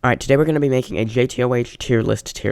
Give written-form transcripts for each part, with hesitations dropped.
Alright, today we're going to be making a JToH tier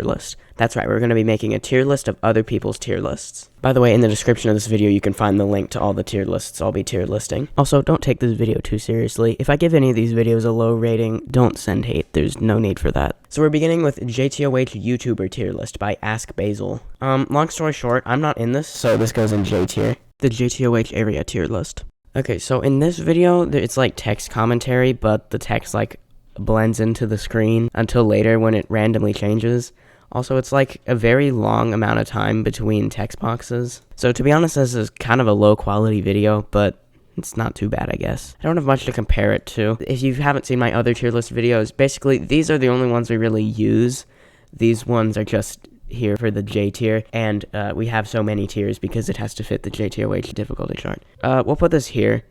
list. That's right, we're going to be making a tier list of other people's tier lists. By the way, in the description of this video, you can find the link to all the tier lists I'll be tier listing. Also, don't take this video too seriously. If I give any of these videos a low rating, don't send hate. There's no need for that. So we're beginning with JToH YouTuber tier list by AskBasil. Long story short, I'm not in this, so this goes in J tier. The JToH area tier list. Okay, so in this video, it's like text commentary, but the text like blends into the screen until later when it randomly changes. Also, it's like a very long amount of time between text boxes. So to be honest, this is kind of a low quality video, but it's not too bad, I guess. I don't have much to compare it to. If you haven't seen my other tier list videos, basically these are the only ones we really use. These ones are just here for the J tier, and we have so many tiers because it has to fit the JToH difficulty chart. We'll put this here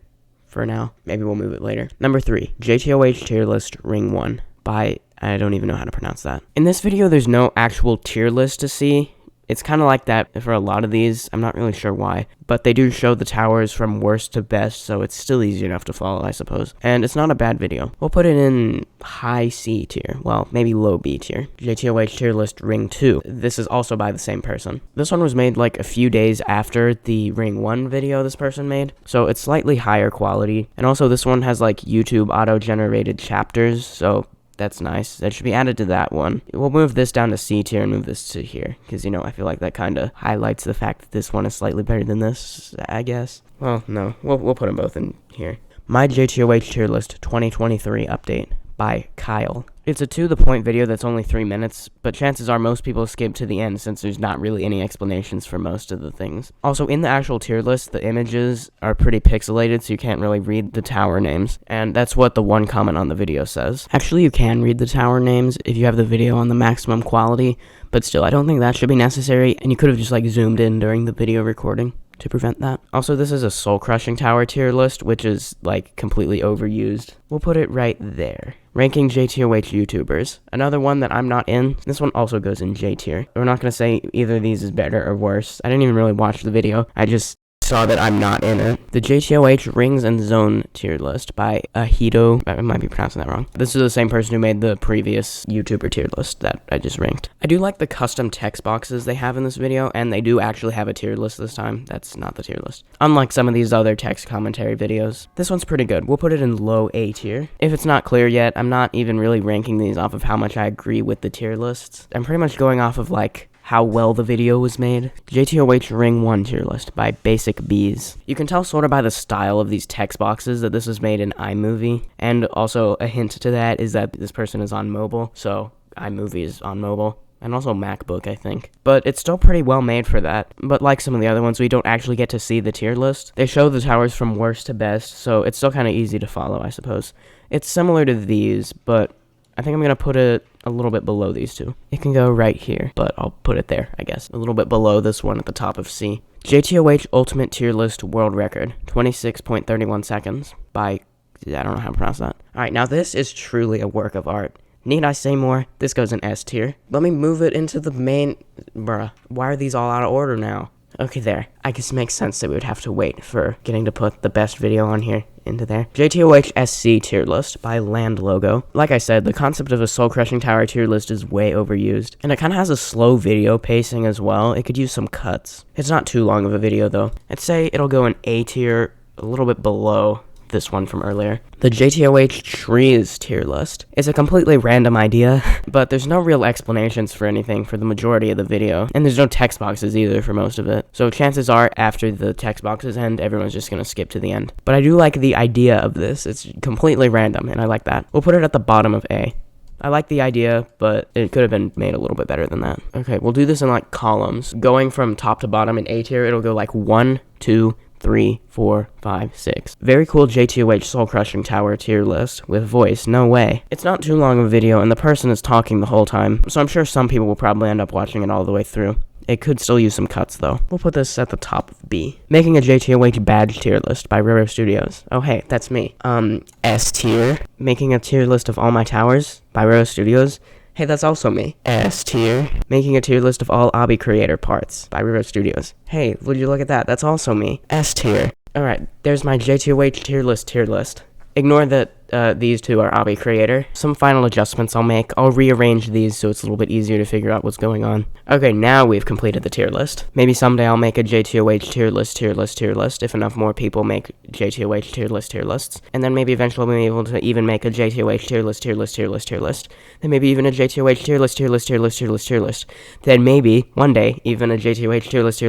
for now. Maybe we'll move it later. Number 3, JToH tier list Ring 1 by, I don't even know how to pronounce that. In this video, there's no actual tier list to see. It's kind of like that for a lot of these. I'm not really sure why, but they do show the towers from worst to best, so it's still easy enough to follow, I suppose. And it's not a bad video. We'll put it in high C tier. Well, maybe low B tier. JToH tier list Ring 2. This is also by the same person. This one was made like a few days after the Ring 1 video this person made, so it's slightly higher quality. And also this one has like YouTube auto-generated chapters, so that's nice. That should be added to that one. We'll move this down to C tier and move this to here, because, you know, I feel like that kind of highlights the fact that this one is slightly better than this, I guess. Well, no. We'll put them both in here. My JToH tier list 2023 update by Kyle. It's a to-the-point video that's only 3 minutes, but chances are most people skip to the end since there's not really any explanations for most of the things. Also, in the actual tier list, the images are pretty pixelated, so you can't really read the tower names, and that's what the one comment on the video says. Actually, you can read the tower names if you have the video on the maximum quality, but still, I don't think that should be necessary, and you could have just like zoomed in during the video recording to prevent that. Also, this is a soul-crushing tower tier list, which is like completely overused. We'll put it right there. Ranking JToH YouTubers. Another one that I'm not in. This one also goes in J tier. We're not going to say either of these is better or worse. I didn't even really watch the video. I just saw that I'm not in it. The JToH Rings and Zone tier list by Aheeto. I might be pronouncing that wrong. This is the same person who made the previous YouTuber tier list that I just ranked. I do like the custom text boxes they have in this video, and they do actually have a tier list this time. That's not the tier list. Unlike some of these other text commentary videos. This one's pretty good. We'll put it in low A tier. If it's not clear yet, I'm not even really ranking these off of how much I agree with the tier lists. I'm pretty much going off of like how well the video was made. JToH Ring 1 tier list by Beez. You can tell sort of by the style of these text boxes that this was made in iMovie, and also a hint to that is that this person is on mobile, so iMovie is on mobile, and also MacBook, I think. But it's still pretty well made for that. But like some of the other ones, we don't actually get to see the tier list. They show the towers from worst to best, so it's still kind of easy to follow, I suppose. It's similar to these, but I think I'm going to put it a little bit below these two. It can go right here, but I'll put it there, I guess. A little bit below this one at the top of C. JToH Ultimate Tier List World Record, 26.31 seconds by, I don't know how to pronounce that. Alright, now this is truly a work of art. Need I say more? This goes in S tier. Let me move it into the main, bruh. Why are these all out of order now? Okay, there. I guess it makes sense that we would have to wait for getting to put the best video on here into there. JToH SC tier list by Land Logo. Like I said, the concept of a soul-crushing tower tier list is way overused, and it kind of has a slow video pacing as well. It could use some cuts. It's not too long of a video though. I'd say it'll go in A tier, a little bit below this one from earlier. The JToH Trees tier list is a completely random idea, but there's no real explanations for anything for the majority of the video, and there's no text boxes either for most of it, so chances are after the text boxes end, everyone's just gonna skip to the end. But I do like the idea of this. It's completely random, and I like that. We'll put it at the bottom of A. I like the idea, but it could have been made a little bit better than that. Okay, we'll do this in like columns. Going from top to bottom in A tier, it'll go like 1, 2, 3, 4, 5, 6. Very cool JToH Soul Crushing Tower tier list with voice, no way. It's not too long of a video and the person is talking the whole time, so I'm sure some people will probably end up watching it all the way through. It could still use some cuts though. We'll put this at the top of B. Making a JToH badge tier list by Roro Studios. Oh hey, that's me. S tier. Making a tier list of all my towers by Roro Studios. Hey, that's also me. S tier. Making a tier list of all Obby creator parts by Roro Studios. Hey, would you look at that? That's also me. S tier. Alright, there's my JToH tier list. Ignore that these two are Obby creator. Some final adjustments I'll make. I'll rearrange these so it's a little bit easier to figure out what's going on. Okay, now we've completed the tier list. Maybe someday I'll make a JToH tier list, if enough more people make JToH tier lists. And then maybe eventually we'll be able to even make a JToH tier list. Then maybe even a JToH tier list. Then maybe, one day, even a JToH tier list.